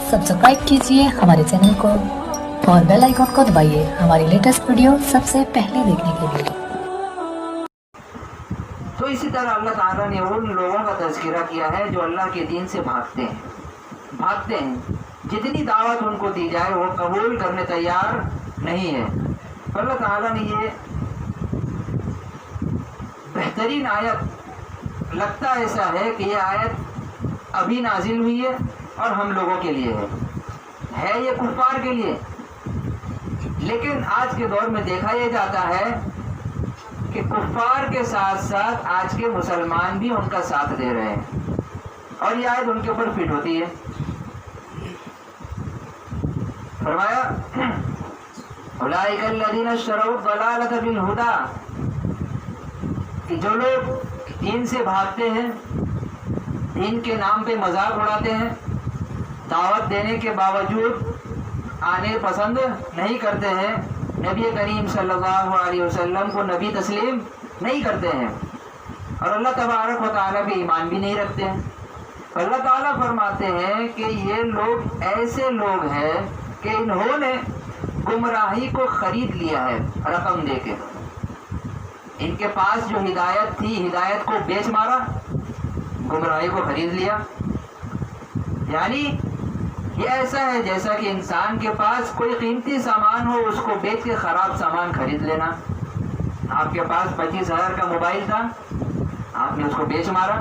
Subscribe कीजिए हमारे channel को और बेल आइकन को दबाइए हमारी लेटेस्ट वीडियो सबसे पहले देखने के लिए। तो इसी तरह अल्लाह ताला ने उन लोगों का तज़किरा किया है जो अल्लाह के दीन से भागते हैं। जितनी दावत उनको दी जाए वो कबूल करने तैयार नहीं है। तो अल्लाह ताला ने ये बेहतरीन आयत, लगता ऐसा है कि ये आयत अभी नाजिल हुई है और हम लोगों के लिए है ये कुफ्फार के लिए। लेकिन आज के दौर में देखा यह जाता है कि कुफ्फार के साथ साथ आज के मुसलमान भी उनका साथ दे रहे हैं और ये आयत उनके ऊपर फिट होती है। फरमाया उलाइका अल्लज़ीना इश्तरौ दलालत बिल हुदा, कि जो लोग दीन से भागते हैं, दीन के नाम पे मजाक उड़ाते हैं, दावत देने के बावजूद आने पसंद नहीं करते हैं, नबी करीम सल्लल्लाहु अलैहि वसल्लम को नबी तस्लीम नहीं करते हैं और अल्लाह तबारक व तआला पे ईमान भी नहीं रखते हैं। अल्लाह ताला फरमाते हैं कि ये लोग ऐसे लोग हैं कि इन्होंने गुमराही को खरीद लिया है रकम देके। इनके पास जो हिदायत थी, हिदायत को बेच मारा, गुमराही को खरीद लिया। यानी ये ऐसा है जैसा कि इंसान के पास कोई कीमती सामान हो, उसको बेच के ख़राब सामान खरीद लेना। आपके पास 25,000 का मोबाइल था, आपने उसको बेच मारा,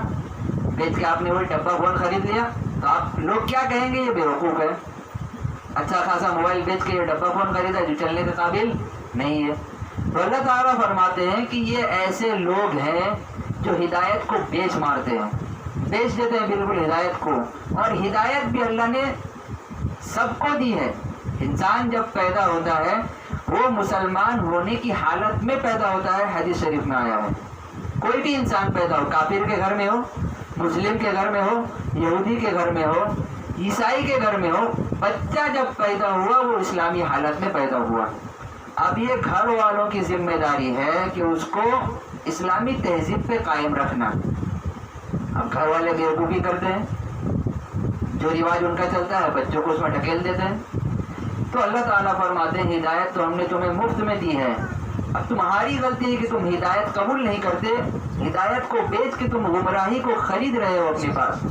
बेच के आपने वही डब्बा फोन खरीद लिया, तो आप लोग क्या कहेंगे? ये बेवकूफ़ है, अच्छा खासा मोबाइल बेच के ये डब्बा फोन खरीदा जो चलने के काबिल नहीं है। तो अल्लाह ताला फरमाते हैं कि ये ऐसे लोग हैं जो हिदायत को बेच मारते हैं, बेच देते हैं बिल्कुल हिदायत को। और हिदायत भी अल्लाह ने सबको दी है। इंसान जब पैदा होता है वो मुसलमान होने की हालत में पैदा होता है, हदीस शरीफ में आया है। कोई भी इंसान पैदा हो, काफिर के घर में हो, मुस्लिम के घर में हो, यहूदी के घर में हो, ईसाई के घर में हो, बच्चा जब पैदा हुआ वो इस्लामी हालत में पैदा हुआ। अब ये घर वालों की जिम्मेदारी है कि उसको इस्लामी तहजीब पे कायम रखना। अब घर वाले बेवकूफ़ी करते हैं, जो रिवाज उनका चलता है बच्चों को उसमें ढकेल देते हैं। तो अल्लाह ताला फरमाते हैं हिदायत तो हमने तुम्हें मुफ्त में दी है, अब तुम्हारी गलती है कि तुम हिदायत कबूल नहीं करते, हिदायत को बेच के तुम गुमराही को खरीद रहे हो अपने पास।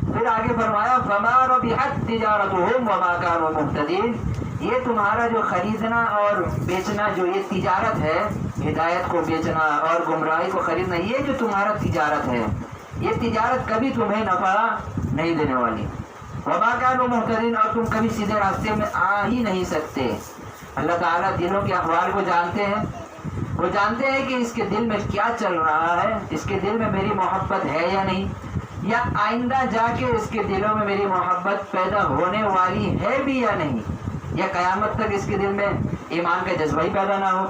फिर आगे फरमाया फमा रबिहत तिजारतुहुम वमा कानू मुहतदीन, ये तुम्हारा जो खरीदना और बेचना, जो ये तिजारत है, हिदायत को बेचना और गुमराही को खरीदना, ये जो तुम्हारा तिजारत है, ये तिजारत कभी तुम्हें नफा नहीं देने वाली। वमा कानू मुहतदीन, और तुम कभी सीधे रास्ते में आ ही नहीं सकते। अल्लाह ताला दिलों के अहवाल को जानते हैं, वो जानते हैं कि इसके दिल में क्या चल रहा है, इसके दिल में मेरी मोहब्बत है या नहीं, या आइंदा जाके इसके दिलों में मेरी मोहब्बत पैदा होने वाली है भी या नहीं, या क़यामत तक इसके दिल में ईमान का जज्बा ही पैदा ना हो।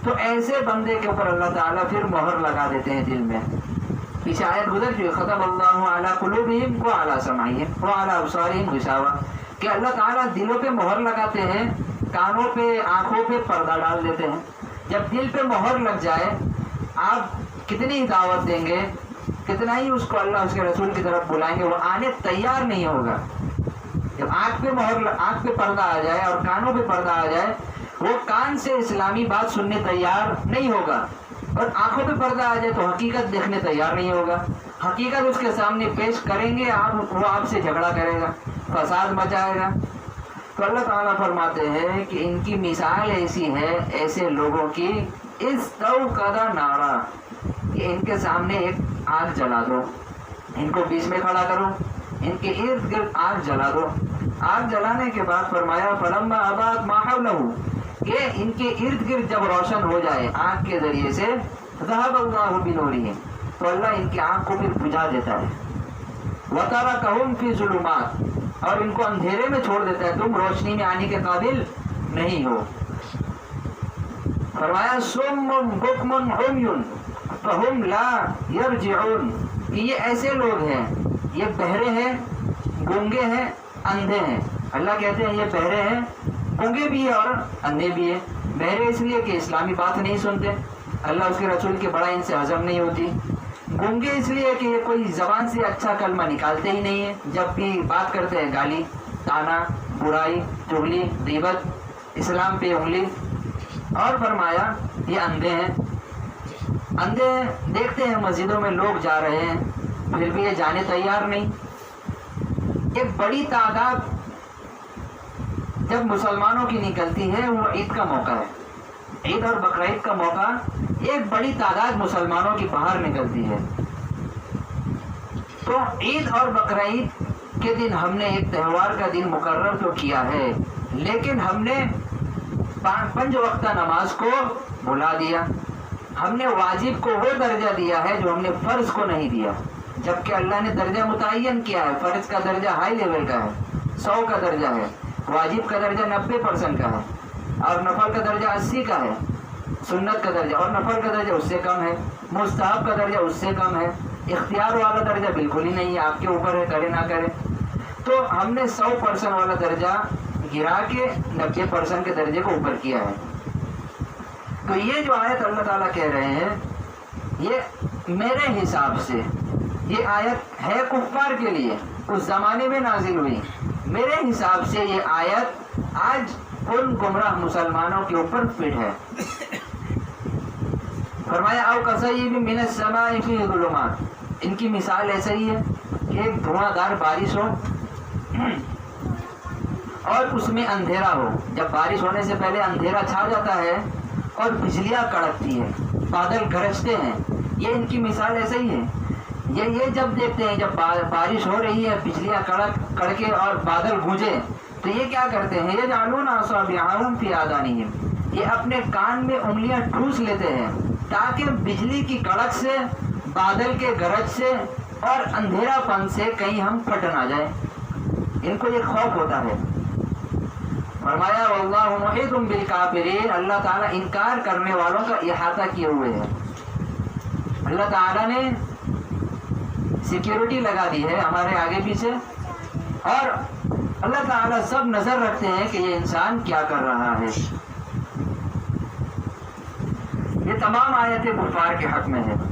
तो ऐसे बंदे के ऊपर अल्लाह ताला फिर मोहर लगा देते हैं दिल में। पीछे आयत गुजर चुकी, ख़तमल्लाहु अला कुलूबिहिम व अला समाइहिम व अला अबसारिहिम ग़िशावा, कि अल्लाह ताला दिलों पे मोहर लगाते हैं, कानों पे, आँखों पे पर्दा डाल देते हैं। जब दिल पे मोहर लग जाए, आप कितनी ही दावत देंगे, कितना ही उसको अल्लाह उसके रसूल की तरफ बुलाएंगे, वो आने तैयार नहीं होगा। जब आँख पे पर्दा आ जाए और कानों पे पर्दा आ जाए, वो कान से इस्लामी बात सुनने तैयार नहीं होगा, और आंखों पे पर्दा आ जाए तो हकीकत देखने तैयार नहीं होगा। हकीकत उसके सामने पेश करेंगे आप, वो आपसे झगड़ा करेगा, फसाद मचाएगा। तो अल्लाह ताला फरमाते हैं कि इनकी मिसाल ऐसी है ऐसे लोगों की, इस तौक़दा नारा, कि इनके सामने एक आग जला दो, इनको बीच में खड़ा करो, इनके इर्द गिर्द आग जला दो। आग जलाने के बाद फरमाया फलम्मा अदाअत मा हौलहू, कि इनके इर्द गिर्द जब रोशन हो जाए आग के जरिए से, ज़हबल्लाहु बिनूरिहिम, तो अल्लाह इनकी आँख को फिर बुझा देता है। वतरकहुम फी ज़ुलुमात, और इनको अंधेरे में छोड़ देता है, तुम रोशनी में आने के काबिल नहीं हो। फरमाया सुम्मुन बुकमुन उम्युन फहुम ला यरजिऊन, ये ऐसे लोग हैं, ये बहरे हैं, गूंगे हैं, अंधे हैं। अल्लाह कहते हैं ये बहरे हैं, गूंगे भी है और अंधे भी है। बहरे इसलिए कि इस्लामी बात नहीं सुनते, अल्लाह उसके रसूल की बड़ा इनसे हजम नहीं होती। गूंगे इसलिए कि ये कोई जबान से अच्छा कलमा निकालते ही नहीं है, जब भी बात करते हैं गाली, ताना, बुराई, चुगली, गीबत, इस्लाम पे उंगली। और फरमाया ये अंधे हैं, अंधे देखते हैं मस्जिदों में लोग जा रहे हैं फिर भी ये जाने तैयार नहीं। एक बड़ी तादाद जब मुसलमानों की निकलती है वो ईद का मौका है, ईद और बकरीद का मौका, एक बड़ी तादाद मुसलमानों की बाहर निकलती है। तो ईद और बकरीद के दिन हमने एक त्यौहार का दिन मुकर्रर तो किया है, लेकिन हमने 5 वक्त नमाज को भुला दिया। हमने वाजिब को वो दर्जा दिया है जो हमने फर्ज को नहीं दिया, जबकि अल्लाह ने दर्जा मुतय्यन किया है। फर्ज का दर्जा हाई लेवल का है, 100 का दर्जा है, वाजिब का दर्जा 90% का है, और नफल का दर्जा 80 का है, सुन्नत का दर्जा और नफल का दर्जा उससे कम है, मुस्तहब का दर्जा उससे कम है, इख्तियार वाला दर्जा बिल्कुल ही नहीं है, आपके ऊपर है करे ना करे। तो हमने 100% वाला दर्जा गिरा के 90% के दर्जे को ऊपर किया है। तो ये जो आयत अल्लाह ताला कह रहे हैं, ये मेरे हिसाब से ये आयत है कुफ्फार के लिए, उस जमाने में नाजिल हुई। मेरे हिसाब से ये आयत आज उन गुमराह मुसलमानों के ऊपर फिट है। फरमाया औ कसय्यिबिन मिनस समाई फीही ज़ुलुमात, इनकी मिसाल ऐसे ही है कि एक धुआंधार बारिश हो और उसमें अंधेरा हो। जब बारिश होने से पहले अंधेरा छा जाता है और बिजलियां कड़कती है, बादल गरजते हैं, ये इनकी मिसाल ऐसे ही है। ये जब देखते हैं जब बारिश हो रही है, बिजलियां कड़के और बादल गूंजे, तो ये क्या करते हैं, ये जालून असाबिअहुम फी आदानिहिम, ये अपने कान में उंगलियां ठूस लेते हैं ताकि बिजली की कड़क से, बादल के गरज से और अंधेरापन से कहीं हम फट ना जाए। इनको ये खौफ होता है। फरमाया वल्लाहु मुहीतुम बिल काफिरीन, अल्लाह ताला इनकार करने वालों का इहाता किए हुए है। अल्लाह ताला ने सिक्योरिटी लगा दी है हमारे आगे पीछे, और अल्लाह ताला सब नजर रखते हैं कि ये इंसान क्या कर रहा है। ये तमाम आयतें कुफार के हक में है।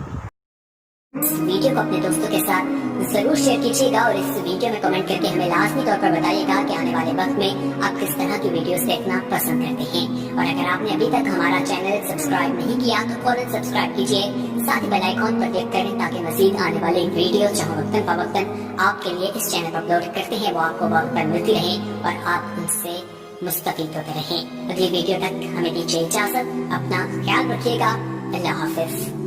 वीडियो को अपने दोस्तों के साथ जरूर शेयर कीजिएगा और इस वीडियो में कमेंट करके हमें लाजमी तौर पर बताइएगा कि आने वाले वक्त में आप किस तरह की वीडियोस देखना पसंद करते हैं। और अगर आपने अभी तक हमारा चैनल सब्सक्राइब नहीं किया तो फौरन सब्सक्राइब कीजिए, साथ ही बेल आइकॉन पर क्लिक करें ताकि मजीद आने वाले वीडियो जहाँ वक्तन फवक्तन आपके लिए इस चैनल पर अपलोड करते हैं वो आपको वक्त पर मिलती रहे और आप उनसे मुस्तफीद होते रहें। अगली वीडियो तक हमें दीजिए इजाजत, अपना ख्याल रखिएगा, अल्लाह हाफिज।